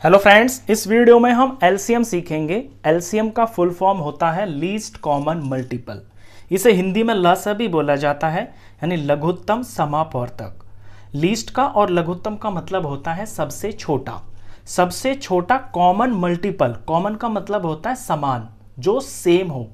Hello friends, इस video में हम एलसीएम सीखेंगे। एलसीएम का फुल फॉर्म होता है लीस्ट कॉमन मल्टीपल। इसे हिंदी में लसा भी बोला जाता है, यानी लघुत्तम समापवर्तक। लीस्ट का और लघुत्तम का मतलब होता है सबसे छोटा। सबसे छोटा कॉमन मल्टीपल, कॉमन का मतलब होता है समान, जो सेम हो।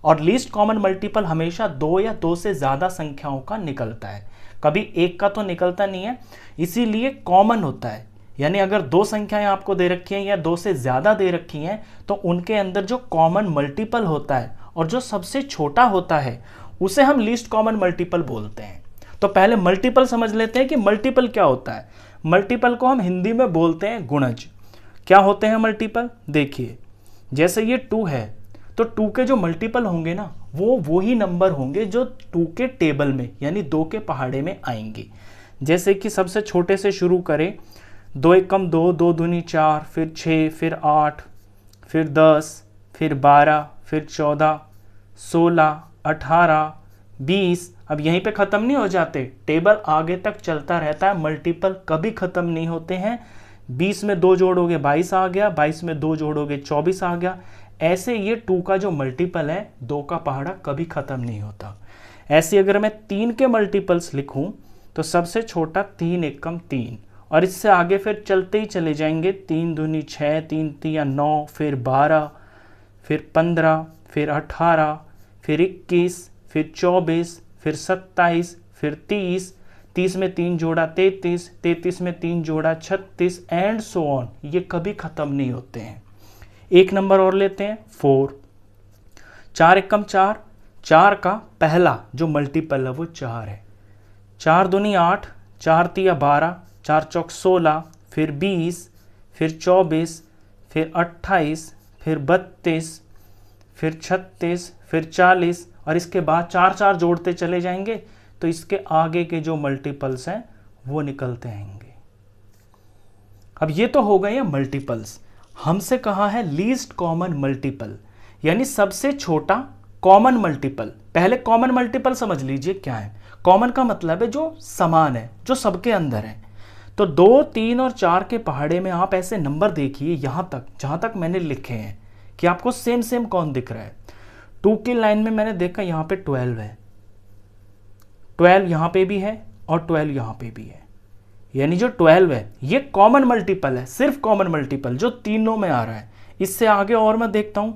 और लीस्ट कॉमन मल्टीपल हमेशा दो या दो से ज़्यादा संख्याओं का निकलता है, कभी एक का तो निकलता नहीं है, इसीलिए कॉमन होता है। यानी अगर दो संख्याएं आपको दे रखी हैं या दो से ज़्यादा दे रखी हैं तो उनके अंदर जो कॉमन मल्टीपल होता है और जो सबसे छोटा होता है उसे हम लीस्ट कॉमन मल्टीपल बोलते हैं। तो पहले मल्टीपल समझ लेते हैं कि मल्टीपल क्या होता है। मल्टीपल को हम हिंदी में बोलते हैं गुणज। क्या होते हैं मल्टीपल? देखिए, जैसे ये 2 है तो 2 के जो मल्टीपल होंगे ना, वो ही नंबर होंगे जो 2 के टेबल में यानी 2 के पहाड़े में आएंगे। जैसे कि सबसे छोटे से शुरू करें, 2 एकम 2, 2 दूनी 4, फिर 6, फिर 8, फिर 10, फिर 12, फिर 14, 16, 18, 20। अब यहीं पे ख़त्म नहीं हो जाते, टेबल आगे तक चलता रहता है, मल्टीपल कभी ख़त्म नहीं होते हैं। 20 में 2 जोड़ोगे 22 आ गया, 22 में 2 जोड़ोगे 24 आ गया। ऐसे ये 2 का जो मल्टीपल है, 2 का पहाड़ा कभी ख़त्म नहीं होता। ऐसे अगर मैं 3 के मल्टीपल्स लिखूं तो सबसे छोटा 3 एकम 3, और इससे आगे फिर चलते ही चले जाएंगे। 3 दूनी 6, 3 तिया 9, फिर 12, फिर 15, फिर 18, फिर 21, फिर 24, फिर 27, फिर 30, 30 में 3 जोड़ा 33, 33 में 3 जोड़ा 36 एंड सो ऑन। ये कभी ख़त्म नहीं होते हैं। एक नंबर और लेते हैं 4। 4 एकम 4, 4 का पहला जो मल्टीपल है वो 4 है। 4 दूनी 8, 4 तिया 12, 4 चौक 16, फिर 20, फिर 24, फिर 28, फिर 32, फिर 36, फिर 40, और इसके बाद 4 4 जोड़ते चले जाएंगे तो इसके आगे के जो मल्टीपल्स हैं वो निकलते आएंगे। अब ये तो हो गए हैं मल्टीपल्स। हमसे कहा है लीस्ट कॉमन मल्टीपल, यानी सबसे छोटा कॉमन मल्टीपल। पहले कॉमन मल्टीपल समझ लीजिए क्या है। कॉमन का मतलब है जो समान है, जो सबके अंदर है। तो 2, 3 और 4 के पहाड़े में आप ऐसे नंबर देखिए, यहां तक जहां तक मैंने लिखे हैं कि आपको सेम सेम कौन दिख रहा है। 2 की लाइन में मैंने देखा यहां पे 12 है, 12 यहां पे भी है और 12 यहां पे भी है। यानी जो 12 है ये कॉमन मल्टीपल है, सिर्फ कॉमन मल्टीपल जो तीनों में आ रहा है। इससे आगे और मैं देखता हूं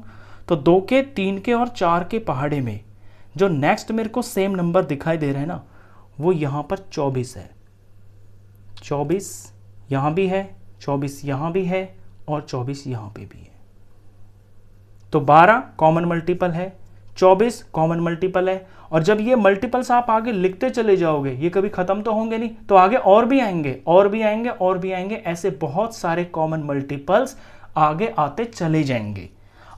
तो 2 के, 3 के और 4 के पहाड़े में जो नेक्स्ट मेरे को सेम नंबर दिखाई दे रहा है ना, वो यहां पर 24 है। 24 यहां भी है, 24 यहां भी है और 24 यहां पे भी है। तो 12 कॉमन मल्टीपल है, 24 कॉमन मल्टीपल है। और जब ये मल्टीपल्स आप आगे लिखते चले जाओगे, ये कभी खत्म तो होंगे नहीं, तो आगे और भी आएंगे और भी आएंगे और भी आएंगे। ऐसे बहुत सारे कॉमन मल्टीपल्स आगे आते चले जाएंगे।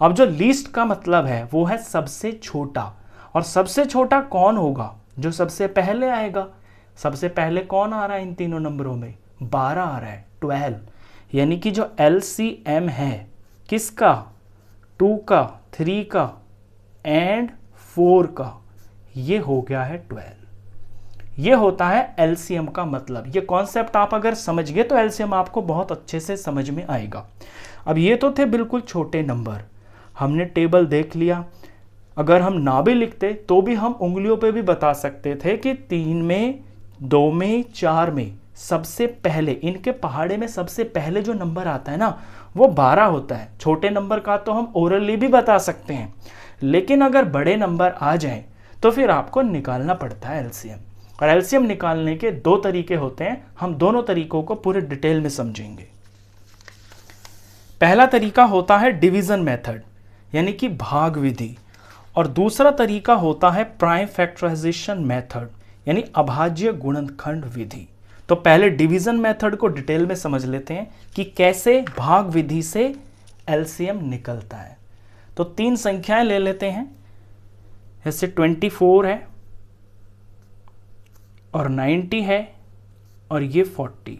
अब जो लीस्ट का मतलब है वो है सबसे छोटा। और सबसे छोटा कौन होगा? जो सबसे पहले आएगा। सबसे पहले कौन आ रहा है इन तीनों नंबरों में? 12 आ रहा है, 12। यानी कि जो LCM है किसका? 2 का, 3 का एंड 4 का, ये हो गया है 12। ये होता है LCM का मतलब। ये कॉन्सेप्ट आप अगर समझ गए तो LCM आपको बहुत अच्छे से समझ में आएगा। अब ये तो थे बिल्कुल छोटे नंबर, हमने टेबल देख लिया। अगर हम ना भी लिखते तो भी हम उंगलियों पे भी बता सकते थे कि 3 में, 2 में, 4 में सबसे पहले, इनके पहाड़े में सबसे पहले जो नंबर आता है ना वो 12 होता है। छोटे नंबर का तो हम ओरली भी बता सकते हैं, लेकिन अगर बड़े नंबर आ जाएं तो फिर आपको निकालना पड़ता है LCM। और LCM निकालने के 2 तरीके होते हैं। हम दोनों तरीकों को पूरे डिटेल में समझेंगे। पहला तरीका होता है डिवीजन मेथड, यानी कि भाग विधि, और दूसरा तरीका होता है प्राइम फैक्टराइजेशन मेथड, यानी अभाज्य गुणनखंड विधि। तो पहले डिवीजन मेथड को डिटेल में समझ लेते हैं कि कैसे भाग विधि से LCM निकलता है। तो 3 संख्याएं ले लेते हैं, जैसे 24 है और 90 है और ये 40।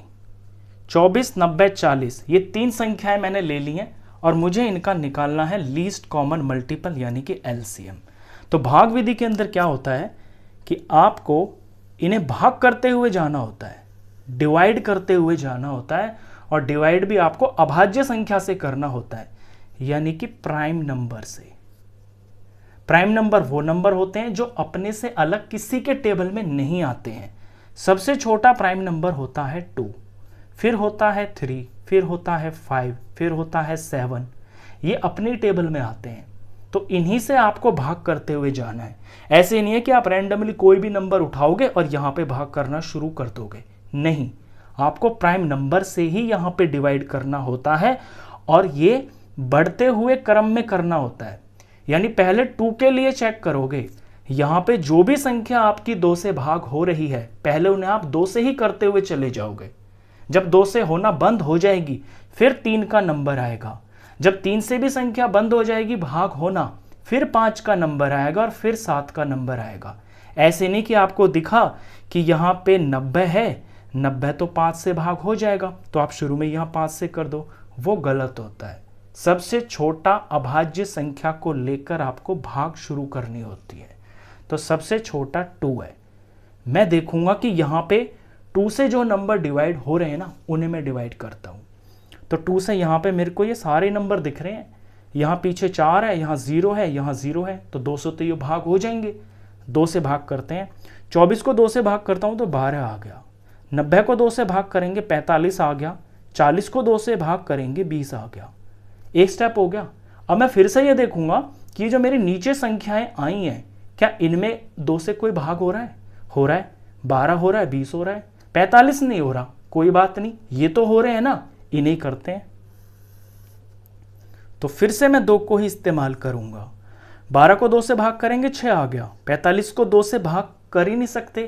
24, 90, 40 ये 3 संख्याएं मैंने ले ली हैं और मुझे इनका निकालना है लीस्ट कॉमन मल्टीपल, यानी कि LCM। तो भाग विधि के अंदर क्या होता है कि आपको इन्हें भाग करते हुए जाना होता है, डिवाइड करते हुए जाना होता है, और डिवाइड भी आपको अभाज्य संख्या से करना होता है, यानी कि प्राइम नंबर से। प्राइम नंबर वो नंबर होते हैं जो अपने से अलग किसी के टेबल में नहीं आते हैं। सबसे छोटा प्राइम नंबर होता है 2, फिर होता है 3, फिर होता है 5, फिर होता है 7। ये अपने टेबल में आते हैं, तो इन्हीं से आपको भाग करते हुए जाना है। ऐसे नहीं है कि आप रैंडमली कोई भी नंबर उठाओगे और यहाँ पे भाग करना शुरू कर दोगे, नहीं, आपको प्राइम नंबर से ही यहाँ पे डिवाइड करना होता है और ये बढ़ते हुए क्रम में करना होता है। यानी पहले 2 के लिए चेक करोगे, यहाँ पे जो भी संख्या आपकी 2 से भाग हो रही है पहले उन्हें आप 2 से ही करते हुए चले जाओगे। जब 2 से होना बंद हो जाएगी फिर 3 का नंबर आएगा। जब 3 से भी संख्या बंद हो जाएगी भाग होना, फिर 5 का नंबर आएगा और फिर 7 का नंबर आएगा। ऐसे नहीं कि आपको दिखा कि यहाँ पे 90 है, 90 तो 5 से भाग हो जाएगा तो आप शुरू में यहाँ 5 से कर दो, वो गलत होता है। सबसे छोटा अभाज्य संख्या को लेकर आपको भाग शुरू करनी होती है। तो सबसे छोटा 2 है। मैं देखूंगा कि यहाँ पे 2 से जो नंबर डिवाइड हो रहे हैं ना उन्हें मैं डिवाइड करता हूँ। तो 2 से यहाँ पे मेरे को ये सारे नंबर दिख रहे हैं, यहाँ पीछे 4 है, यहाँ 0 है, यहाँ 0 है, तो 200 तो ये भाग हो जाएंगे। 2 से भाग करते हैं, 24 को 2 से भाग करता हूँ तो 12 आ गया, 90 को 2 से भाग करेंगे 45 आ गया, 40 को 2 से भाग करेंगे 20 आ गया। एक स्टेप हो गया। अब मैं फिर से ये देखूंगा कि जो मेरी नीचे संख्याएं आई हैं क्या इनमें 2 से कोई भाग हो रहा है? हो रहा है। 12 हो रहा है, 20 हो रहा है, 45 नहीं हो रहा, कोई बात नहीं, ये तो हो रहे हैं ना, इन्हें करते हैं। तो फिर से मैं 2 को ही इस्तेमाल करूंगा। 12 को 2 से भाग करेंगे 6 आ गया, 45 को 2 से भाग कर ही नहीं सकते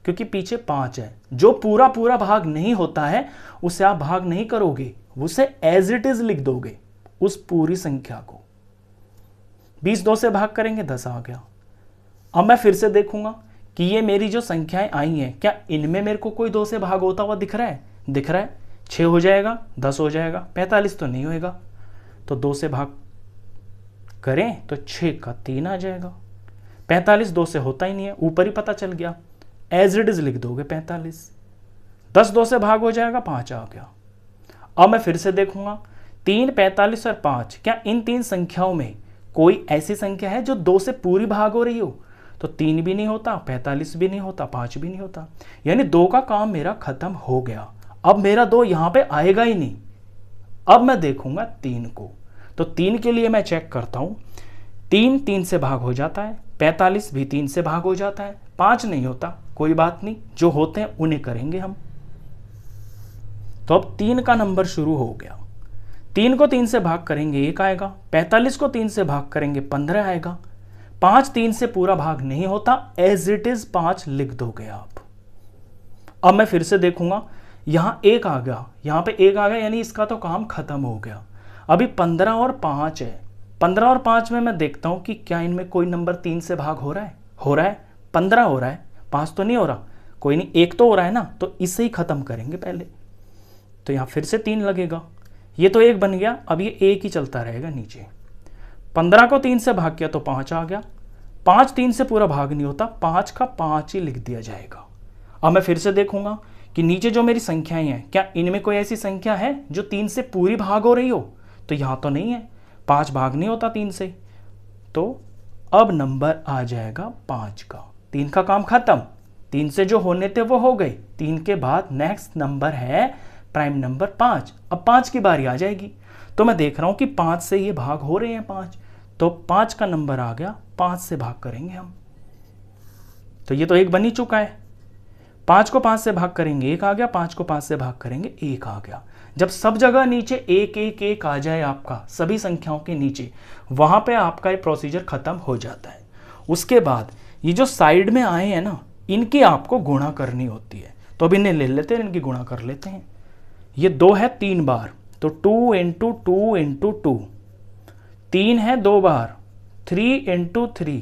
क्योंकि पीछे 5 है। जो पूरा पूरा भाग नहीं होता है उसे आप भाग नहीं करोगे, उसे एज इट इज लिख दोगे उस पूरी संख्या को। 20 2 से भाग करेंगे 10 आ गया। अब मैं फिर से देखूंगा कि ये मेरी जो संख्याएं आई हैं क्या इनमें मेरे को कोई 2 से भाग होता हुआ दिख रहा है? दिख रहा है। 6 हो जाएगा, 10 हो जाएगा, 45 तो नहीं होएगा, तो 2 से भाग करें तो 6 का 3 आ जाएगा। 45 2 से होता ही नहीं है, ऊपर ही पता चल गया, एज इट इज लिख दोगे 45। 10 2 से भाग हो जाएगा, 5 आ गया। अब मैं फिर से देखूंगा 3, 45 और 5, क्या इन 3 संख्याओं में कोई ऐसी संख्या है जो 2 से पूरी भाग हो रही हो? तो 3 भी नहीं होता, 45 भी नहीं होता, 5 भी नहीं होता, यानी 2 का काम मेरा खत्म हो गया। अब मेरा 2 यहां पे आएगा ही नहीं। अब मैं देखूंगा 3 को, तो 3 के लिए मैं चेक करता हूं, 3 3 से भाग हो जाता है, 45 भी 3 से भाग हो जाता है, 5 नहीं होता, कोई बात नहीं, जो होते हैं उन्हें करेंगे हम। तो अब 3 का नंबर शुरू हो गया। 3 को 3 से भाग करेंगे 1 आएगा, 45 को 3 से भाग करेंगे 15 आएगा, 5 3 से पूरा भाग नहीं होता, एज इट इज 5 लिख दोगे आप। अब मैं फिर से देखूंगा, यहां 1 आ गया, यहां पे 1 आ गया, यानी इसका तो काम खत्म हो गया। अभी 15 और 5 है, 15 और 5 में मैं देखता हूं कि क्या इनमें कोई नंबर 3 से भाग हो रहा है? हो रहा है, 15 हो रहा है, 5 तो नहीं हो रहा, कोई नहीं, 1 तो हो रहा है ना, तो इसे ही खत्म करेंगे पहले। तो यहां फिर से 3 लगेगा, ये तो 1 बन गया, अब ये 1 ही चलता रहेगा नीचे। 15 को 3 से भाग किया तो 5 आ गया, 5 3 से पूरा भाग नहीं होता, 5 का 5 ही लिख दिया जाएगा। अब मैं फिर से देखूंगा कि नीचे जो मेरी संख्याएं हैं क्या इनमें कोई ऐसी संख्या है जो 3 से पूरी भाग हो रही हो? तो यहां तो नहीं है, 5 भाग नहीं होता 3 से, तो अब नंबर आ जाएगा 5 का। 3 का काम खत्म, 3 से जो होने थे वो हो गए। 3 के बाद नेक्स्ट नंबर है प्राइम नंबर 5। अब 5 की बारी आ जाएगी, तो मैं देख रहा हूं कि 5 से ये भाग हो रहे हैं 5, तो 5 का नंबर आ गया, 5 से भाग करेंगे हम। तो ये तो 1 बन ही चुका है, 5 को 5 से भाग करेंगे 1 आ गया, 5 को 5 से भाग करेंगे 1 आ गया। जब सब जगह नीचे 1 1 1 आ जाए आपका, सभी संख्याओं के नीचे, वहां पे आपका ये प्रोसीजर खत्म हो जाता है। उसके बाद ये जो साइड में आए हैं ना, इनकी आपको गुणा करनी होती है। तो अब इन्हें ले लेते हैं, इनकी गुणा कर लेते हैं। ये 2 है 3 बार, तो 2 इंटू 2 इंटू 2, 3 है 2 बार, 3 इंटू 3,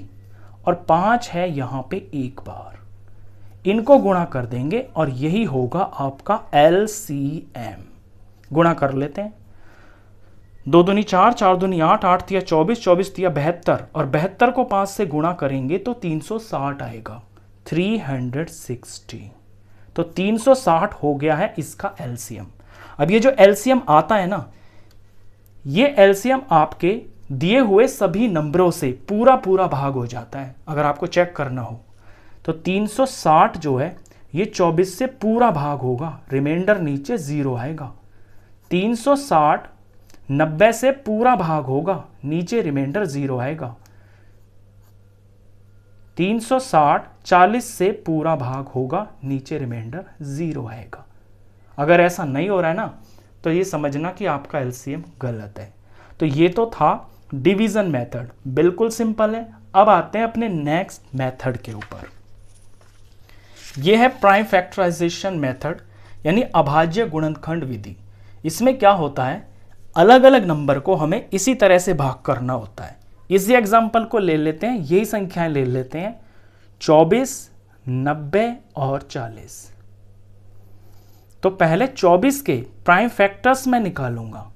और 5 है यहां पे 1 बार। इनको गुणा कर देंगे और यही होगा आपका LCM। गुणा कर लेते हैं, 2 दूनी 4, 4 दूनी 8, 8 तिया 24, 24 तिया 72, और 72 को 5 से गुणा करेंगे तो 360 आएगा, 360। तो 360 हो गया है इसका LCM। अब ये जो एलसीएम आता है ना, ये एलसीएम आपके दिए हुए सभी नंबरों से पूरा पूरा भाग हो जाता है। अगर आपको चेक करना हो तो 360 जो है ये 24 से पूरा भाग होगा, रिमाइंडर नीचे 0 आएगा। 360 90 से पूरा भाग होगा, नीचे रिमाइंडर 0 आएगा। 360 40 से पूरा भाग होगा, नीचे रिमाइंडर 0 आएगा। अगर ऐसा नहीं हो रहा है ना तो ये समझना कि आपका एलसीएम गलत है। तो ये तो था डिवीजन मेथड, बिल्कुल सिंपल है। अब आते हैं अपने नेक्स्ट मेथड के ऊपर। ये है प्राइम फैक्टराइजेशन मेथड, यानी अभाज्य गुणनखंड विधि। इसमें क्या होता है, अलग अलग नंबर को हमें इसी तरह से भाग करना होता है। इसी एग्जांपल को ले लेते हैं, यही संख्याएं ले लेते हैं, 24, 90 और 40। तो पहले 24 के प्राइम फैक्टर्स मैं निकालूंगा,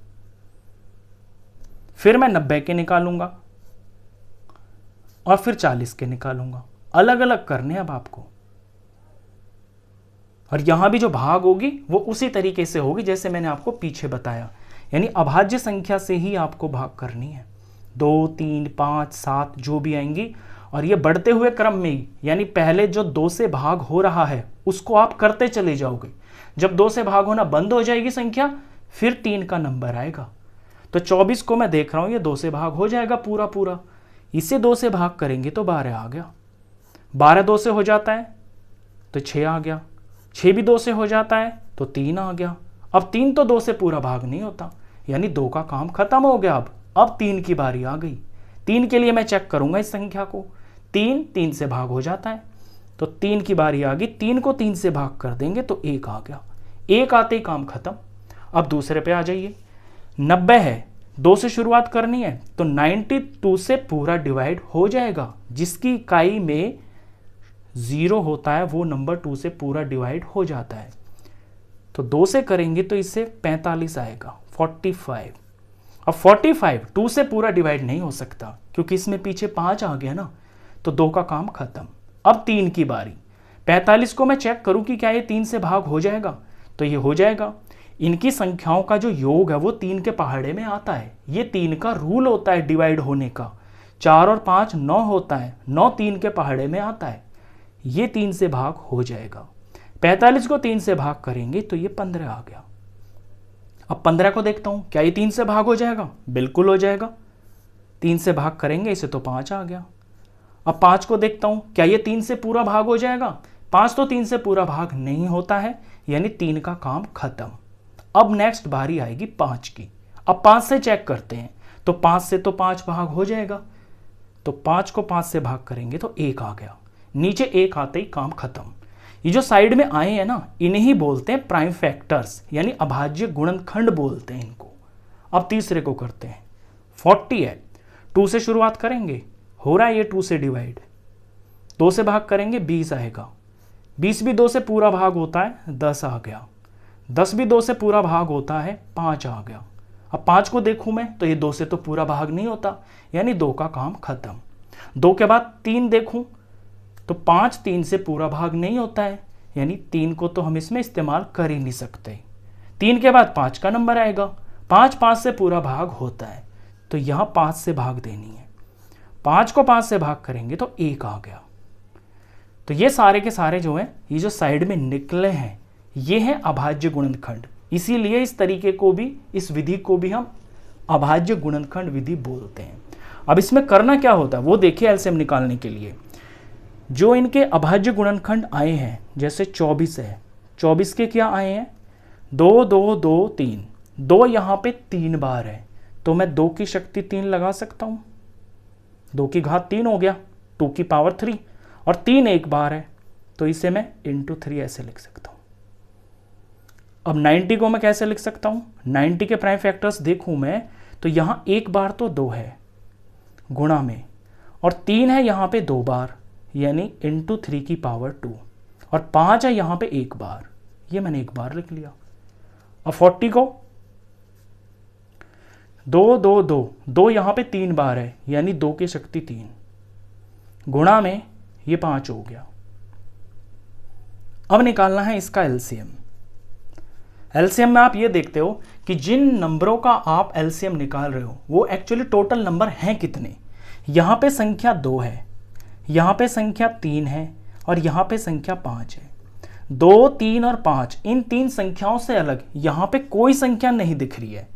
फिर मैं 90 के निकालूंगा और फिर 40 के निकालूंगा। अलग अलग करने अब आपको, और यहां भी जो भाग होगी वो उसी तरीके से होगी जैसे मैंने आपको पीछे बताया, यानी अभाज्य संख्या से ही आपको भाग करनी है। 2, 3, 5, 7 जो भी आएंगी, और ये बढ़ते हुए क्रम में ही, यानी पहले जो 2 से भाग हो रहा है उसको आप करते चले जाओगे। जब 2 से भाग होना बंद हो जाएगी संख्या, फिर 3 का नंबर आएगा। तो 24 को मैं देख रहा हूं ये 2 से भाग हो जाएगा पूरा पूरा, इसे 2 से भाग करेंगे तो 12 आ गया। 12 2 से हो जाता है तो 6 आ गया। 6 भी 2 से हो जाता है तो 3 आ गया। अब 3 तो 2 से पूरा भाग नहीं होता, यानी 2 का काम खत्म हो गया। अब 3 की बारी आ गई। 3 के लिए मैं चेक करूंगा इस संख्या को, 3 से भाग हो जाता है तो 3 की बारी आ गई। 3 को 3 से भाग कर देंगे तो 1 आ गया। 1 आते ही काम खत्म। अब दूसरे पे आ जाइए, 90 है, 2 से शुरुआत करनी है तो 92 से पूरा डिवाइड हो जाएगा। जिसकी इकाई में 0 होता है वो नंबर 2 से पूरा डिवाइड हो जाता है। तो 2 से करेंगे तो इससे 45 आएगा, 45। अब 45 2 से पूरा डिवाइड नहीं हो सकता क्योंकि इसमें पीछे 5 आ गया ना, तो 2 का काम खत्म। अब 3 की बारी। 45 को मैं चेक करूं कि क्या ये 3 से भाग हो जाएगा, तो ये हो जाएगा। इनकी संख्याओं का जो योग है वो 3 के पहाड़े में आता है। ये 3 का रूल होता है डिवाइड होने का। 4 और 5 9 होता है, 9 3 के पहाड़े में आता है। ये 3 से भाग हो जाएगा। 45 को 3 से भाग करेंगे तो ये 15 आ गया। अब 15 को देखता हूं, क्या ये 3 से भाग हो जाएगा? बिल्कुल हो जाएगा। 3 से भाग करेंगे इसे तो 5 आ गया। अब 5 को देखता हूं, क्या ये 3 से पूरा भाग हो जाएगा? 5 तो 3 से पूरा भाग नहीं होता है, यानी 3 का काम खत्म। अब नेक्स्ट बारी आएगी 5 की। अब 5 से चेक करते हैं, तो 5 से तो 5 भाग हो जाएगा। तो 5 को 5 से भाग करेंगे तो 1 आ गया। नीचे 1 आते ही काम खत्म। ये जो साइड में आए हैं ना, इन्हें बोलते हैं प्राइम फैक्टर्स, यानी अभाज्य गुणनखंड बोलते हैं इनको। अब तीसरे को करते हैं, 40 है, 2 से शुरुआत करेंगे, हो रहा है ये 2 से डिवाइड। 2 से भाग करेंगे 20 आएगा। 20 भी 2 से पूरा भाग होता है, 10 आ गया। 10 भी 2 से पूरा भाग होता है, 5 आ गया। अब 5 को देखूं मैं तो ये 2 से तो पूरा भाग नहीं होता, यानी 2 का काम खत्म। 2 के बाद 3 देखूं तो 5 3 से पूरा भाग नहीं होता है, यानी 3 को तो हम इसमें इस्तेमाल कर ही नहीं सकते। 3 के बाद 5 का नंबर आएगा। 5 5 से पूरा भाग होता है, तो यहां 5 से भाग देनी है। 5 को 5 से भाग करेंगे तो 1 आ गया। तो ये सारे के सारे जो हैं, ये जो साइड में निकले हैं, ये है अभाज्य गुणनखंड। इसीलिए इस तरीके को भी, इस विधि को भी हम अभाज्य गुणनखंड विधि बोलते हैं। अब इसमें करना क्या होता है वो देखिए। एलसीएम निकालने के लिए जो इनके अभाज्य गुणनखंड आए हैं, जैसे 24 है, 24 के क्या आए हैं? 2 2 2 3। 2 यहाँ पे 3 बार है, तो मैं 2 की शक्ति 3 लगा सकता हूँ। 2 की घात 3 हो गया, 2 की पावर 3, और 3 एक बार है, तो इसे मैं इंटू 3 ऐसे लिख सकता हूँ। अब 90 को मैं कैसे लिख सकता हूँ? 90 के प्राइम फैक्टर्स देखूँ मैं तो यहाँ एक बार तो 2 है गुणा में, और 3 है यहाँ पे 2 बार, यानी इंटू 3 की पावर 2, और 5 है यहाँ पे 1 बार, ये मैंने 1 बार लिख लिया। अब 40 को 2 2 2 2 यहाँ पे 3 बार है, यानी 2 की शक्ति 3, गुणा में ये 5 हो गया। अब निकालना है इसका एलसीएम। एलसीएम में आप ये देखते हो कि जिन नंबरों का आप एलसीएम निकाल रहे हो वो एक्चुअली टोटल नंबर हैं कितने। यहाँ पे संख्या 2 है, यहाँ पे संख्या 3 है और यहाँ पे संख्या 5 है। 2, 3 और 5 इन 3 संख्याओं से अलग यहाँ पे कोई संख्या नहीं दिख रही है,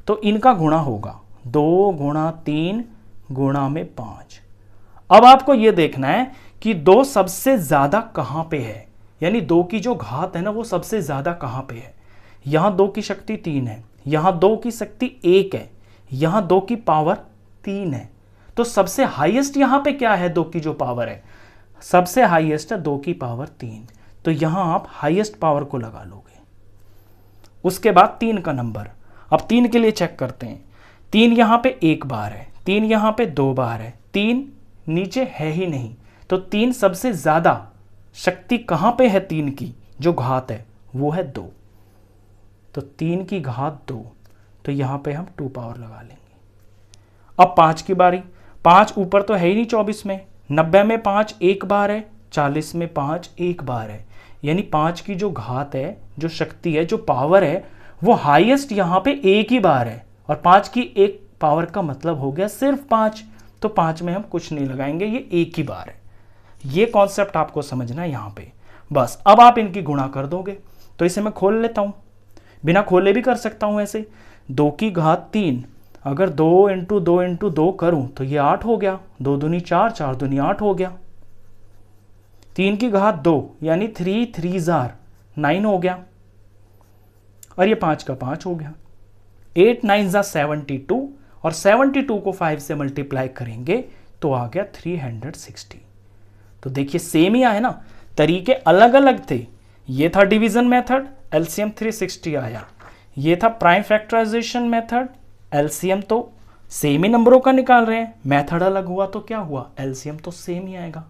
तो इनका गुणा होगा 2 गुणा 3 गुणा में 5। अब आपको ये देखना है कि 2 सबसे ज्यादा कहाँ पे है, यानी 2 की जो घात है ना वो सबसे ज्यादा कहाँ पे है। यहाँ 2 की शक्ति 3 है, यहाँ 2 की शक्ति 1 है, यहाँ 2 की पावर 3 है, तो सबसे हाईएस्ट यहाँ पे क्या है, 2 की जो पावर है सबसे हाईएस्ट है 2 की पावर 3, तो यहाँ आप हाईएस्ट पावर को लगा लोगे। उसके बाद 3 का नंबर, अब 3 के लिए चेक करते हैं। 3 यहाँ पे 1 बार है, 3 यहाँ पे 2 बार है, 3 नीचे है ही नहीं, तो 3 सबसे ज्यादा शक्ति कहाँ पे है, 3 की जो घात है वो है 2, तो 3 की घात 2, तो यहाँ पे हम 2 पावर लगा लेंगे। अब 5 की बारी। 5 ऊपर तो है ही नहीं 24 में, 90 में 5 1 बार है, 40 में 5 1 बार है, यानी 5 की जो घात है, जो शक्ति है, जो पावर है वो हाईएस्ट यहाँ पे 1 ही बार है, और 5 की 1 पावर का मतलब हो गया सिर्फ 5, तो 5 में हम कुछ नहीं लगाएंगे, ये 1 ही बार है। ये कॉन्सेप्ट आपको समझना है यहाँ पे। बस अब आप इनकी गुणा कर दोगे, तो इसे मैं खोल लेता हूँ, बिना खोले भी कर सकता हूँ ऐसे। 2 की घात 3, अगर 2 इंटू 2 इंटू 2 करूं तो ये 8 हो गया, 2 दूनी 4, 4 दूनी 8 हो गया। 3 की घात 2 यानी 3 3 जार 9 हो गया, और ये 5 का 5 हो गया। 8 9 जा 72, और 72 को 5 से मल्टीप्लाई करेंगे तो आ गया 360। तो देखिए सेम ही आया ना, तरीके अलग अलग थे। ये था डिवीजन मेथड, एलसीएम 360 आया। ये था प्राइम फैक्टराइजेशन मेथड, एलसीएम तो सेम ही नंबरों का निकाल रहे हैं, मेथड अलग हुआ तो क्या हुआ, एलसीएम तो सेम ही आएगा।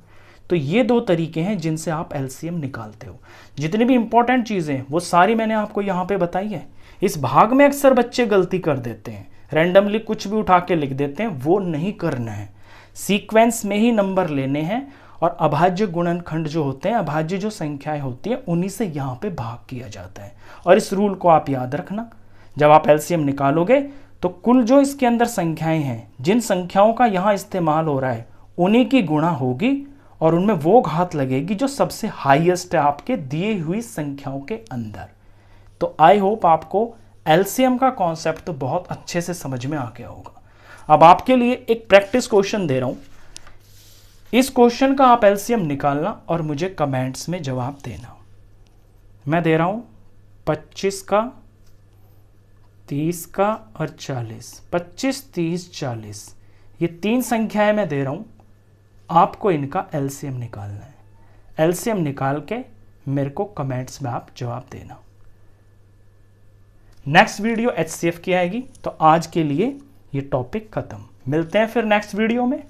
तो ये 2 तरीके हैं जिनसे आप एलसीएम निकालते हो। जितनी भी इंपॉर्टेंट चीजें वो सारी मैंने आपको यहाँ पे बताई है। इस भाग में अक्सर बच्चे गलती कर देते हैं, रैंडमली कुछ भी उठा के लिख देते हैं, वो नहीं करना है। सीक्वेंस में ही नंबर लेने हैं, और अभाज्य गुणनखंड जो होते हैं, अभाज्य जो संख्याएं होती हैं, उन्हीं से यहाँ पे भाग किया जाता है। और इस रूल को आप याद रखना, जब आप एलसीएम निकालोगे तो कुल जो इसके अंदर संख्याएं हैं, जिन संख्याओं का यहाँ इस्तेमाल हो रहा है, उन्हीं की गुणा होगी और उनमें वो घात लगेगी जो सबसे हाईएस्ट है आपके दिए हुई संख्याओं के अंदर। तो आई होप आपको एलसीएम का कॉन्सेप्ट तो बहुत अच्छे से समझ में आ गया होगा। अब आपके लिए एक प्रैक्टिस क्वेश्चन दे रहा हूं, इस क्वेश्चन का आप एलसीएम निकालना और मुझे कमेंट्स में जवाब देना। मैं दे रहा हूं 25 का, 30 का और 40। 25 30 40 ये 3 संख्याएं मैं दे रहा हूं, आपको इनका एलसीएम निकालना है। एलसीएम निकाल के मेरे को कमेंट्स में आप जवाब देना। नेक्स्ट वीडियो एचसीएफ की आएगी, तो आज के लिए ये टॉपिक खत्म। मिलते हैं फिर नेक्स्ट वीडियो में।